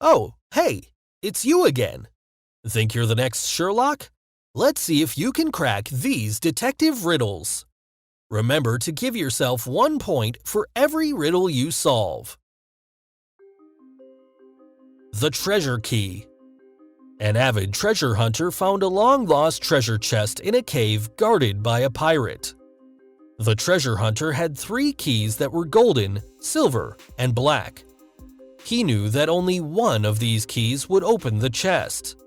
Oh, hey, it's you again. Think you're the next Sherlock? Let's see if you can crack these detective riddles. Remember to give yourself 1 point for every riddle you solve. The treasure key. An avid treasure hunter found a long-lost treasure chest in a cave guarded by a pirate. The treasure hunter had 3 keys that were golden, silver, and black. He knew that only one of these keys would open the chest.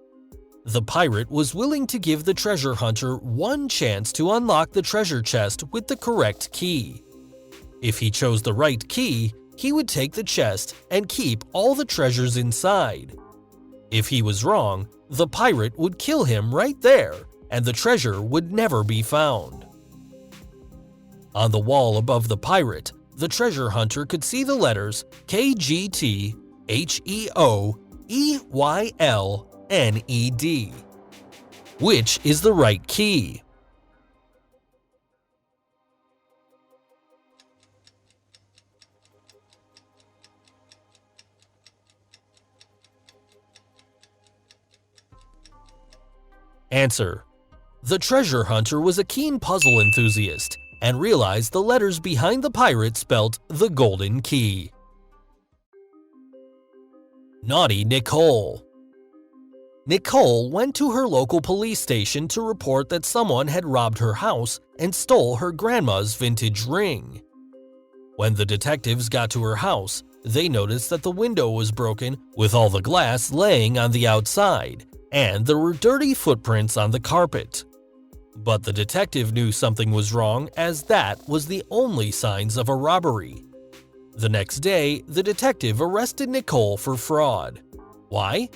The pirate was willing to give the treasure hunter 1 chance to unlock the treasure chest with the correct key. If he chose the right key, he would take the chest and keep all the treasures inside. If he was wrong, the pirate would kill him right there, and the treasure would never be found. On the wall above the pirate, the treasure hunter could see the letters KGT HEO EYL NED. Which is the right key? Answer: the treasure hunter was a keen puzzle enthusiast and realized the letters behind the pirate spelled the golden key. Naughty Nicole. Nicole went to her local police station to report that someone had robbed her house and stole her grandma's vintage ring. When the detectives got to her house, they noticed that the window was broken with all the glass laying on the outside, and there were dirty footprints on the carpet. But the detective knew something was wrong, as that was the only signs of a robbery. The next day, the detective arrested Nicole for fraud. Why?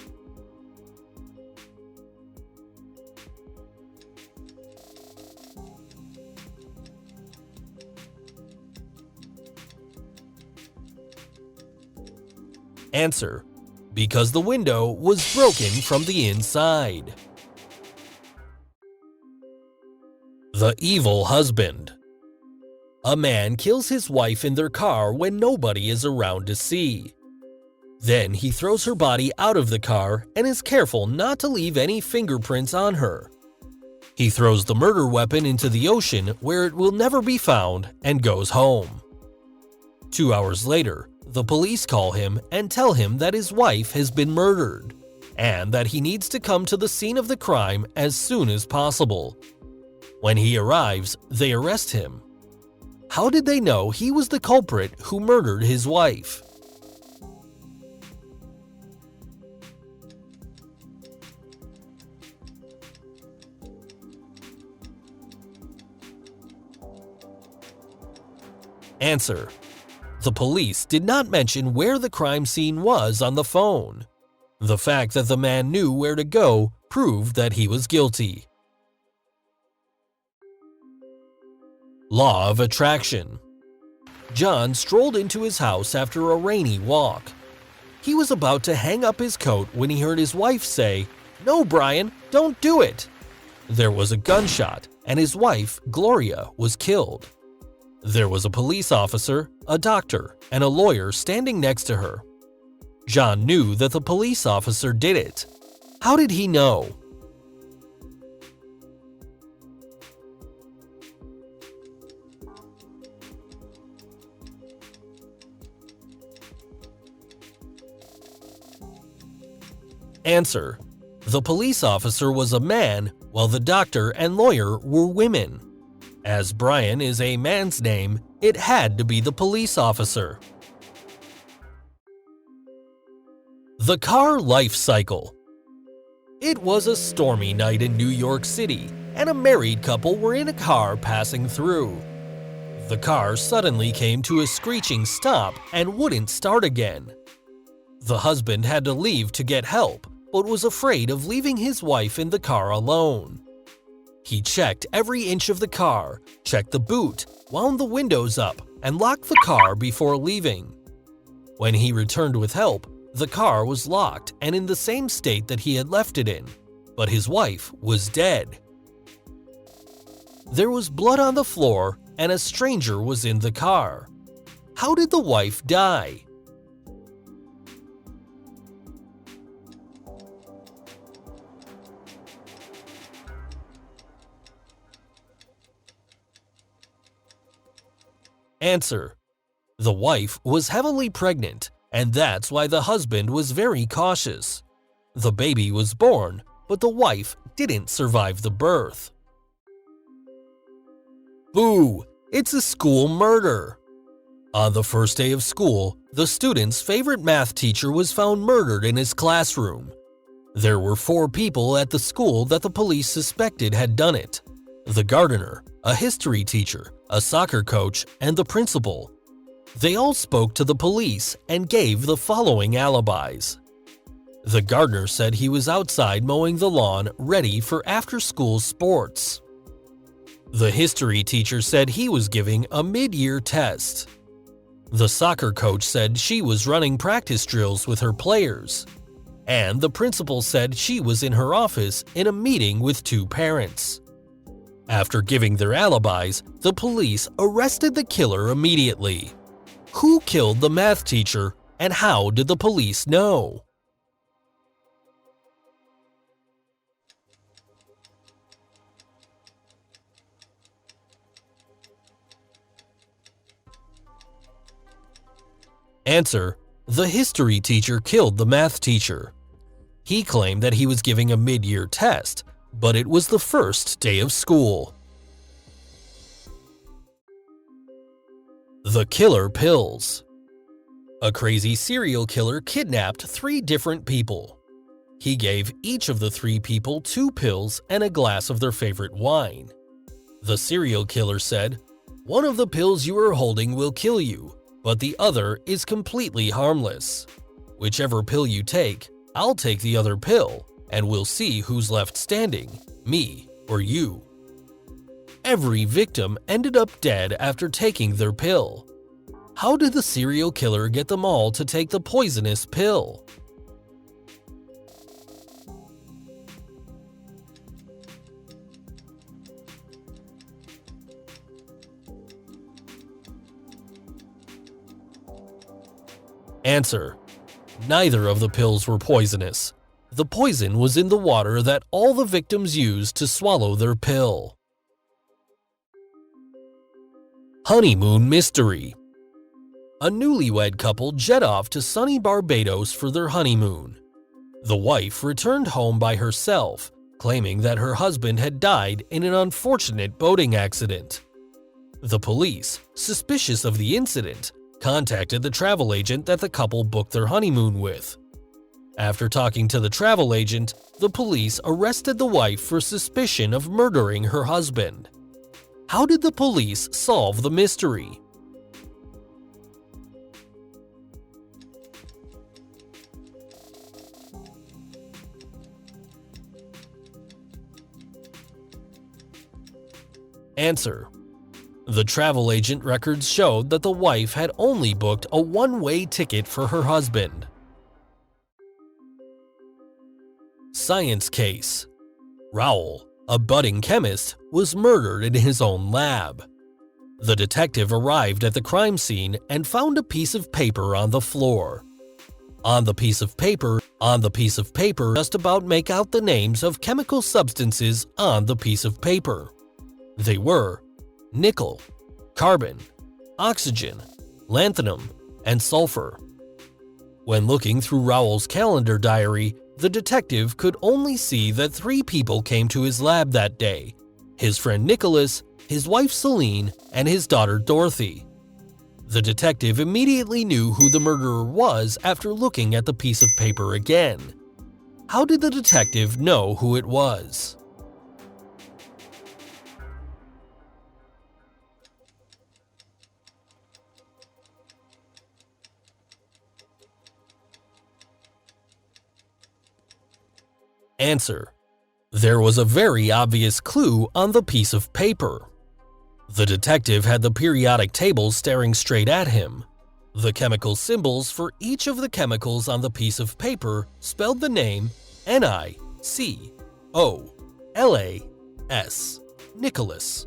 Answer: because the window was broken from the inside. The evil husband. A man kills his wife in their car when nobody is around to see. Then he throws her body out of the car and is careful not to leave any fingerprints on her. He throws the murder weapon into the ocean where it will never be found and goes home. 2 hours later, the police call him and tell him that his wife has been murdered and that he needs to come to the scene of the crime as soon as possible. When he arrives, they arrest him. How did they know he was the culprit who murdered his wife? Answer: the police did not mention where the crime scene was on the phone. The fact that the man knew where to go proved that he was guilty. Law of attraction. John strolled into his house after a rainy walk. He was about to hang up his coat when he heard his wife say, "No, Brian, don't do it." There was a gunshot, and his wife, Gloria, was killed. There was a police officer, a doctor, and a lawyer standing next to her. John knew that the police officer did it. How did he know? Answer: the police officer was a man, while the doctor and lawyer were women. As Brian is a man's name, it had to be the police officer. The car life cycle. It was a stormy night in New York City, and a married couple were in a car passing through. The car suddenly came to a screeching stop and wouldn't start again. The husband had to leave to get help, but was afraid of leaving his wife in the car alone. He checked every inch of the car, checked the boot, wound the windows up, and locked the car before leaving. When he returned with help, the car was locked and in the same state that he had left it in, but his wife was dead. There was blood on the floor and a stranger was in the car. How did the wife die? Answer: the wife was heavily pregnant, and that's why the husband was very cautious. The baby was born, but the wife didn't survive the birth. Boo! It's a school murder! On the first day of school, the student's favorite math teacher was found murdered in his classroom. There were 4 people at the school that the police suspected had done it: the gardener, a history teacher, a soccer coach, and the principal. They all spoke to the police and gave the following alibis. The gardener said he was outside mowing the lawn ready for after-school sports. The history teacher said he was giving a mid-year test. The soccer coach said she was running practice drills with her players. And the principal said she was in her office in a meeting with 2 parents. After giving their alibis, the police arrested the killer immediately. Who killed the math teacher, and how did the police know? Answer: the history teacher killed the math teacher. He claimed that he was giving a mid-year test, but it was the first day of school. The killer pills. A crazy serial killer kidnapped 3 different people. He gave each of the 3 people 2 pills and a glass of their favorite wine. The serial killer said, "One of the pills you are holding will kill you, but the other is completely harmless. Whichever pill you take, I'll take the other pill, and we'll see who's left standing, me or you." Every victim ended up dead after taking their pill. How did the serial killer get them all to take the poisonous pill? Answer: neither of the pills were poisonous. The poison was in the water that all the victims used to swallow their pill. Honeymoon Mystery. A newlywed couple jet off to sunny Barbados for their honeymoon. The wife returned home by herself, claiming that her husband had died in an unfortunate boating accident. The police, suspicious of the incident, contacted the travel agent that the couple booked their honeymoon with. After talking to the travel agent, the police arrested the wife for suspicion of murdering her husband. How did the police solve the mystery? Answer: the travel agent records showed that the wife had only booked a one-way ticket for her husband. Science case. Raoul, a budding chemist, was murdered in his own lab. The detective arrived at the crime scene and found a piece of paper on the floor. On the piece of paper, just about make out the names of chemical substances on the piece of paper. They were nickel, carbon, oxygen, lanthanum, and sulfur. When looking through Raoul's calendar diary, the detective could only see that 3 people came to his lab that day: his friend Nicholas, his wife Celine, and his daughter Dorothy. The detective immediately knew who the murderer was after looking at the piece of paper again. How did the detective know who it was? Answer: there was a very obvious clue on the piece of paper. The detective had the periodic table staring straight at him. The chemical symbols for each of the chemicals on the piece of paper spelled the name NiCOLAS, Nicholas.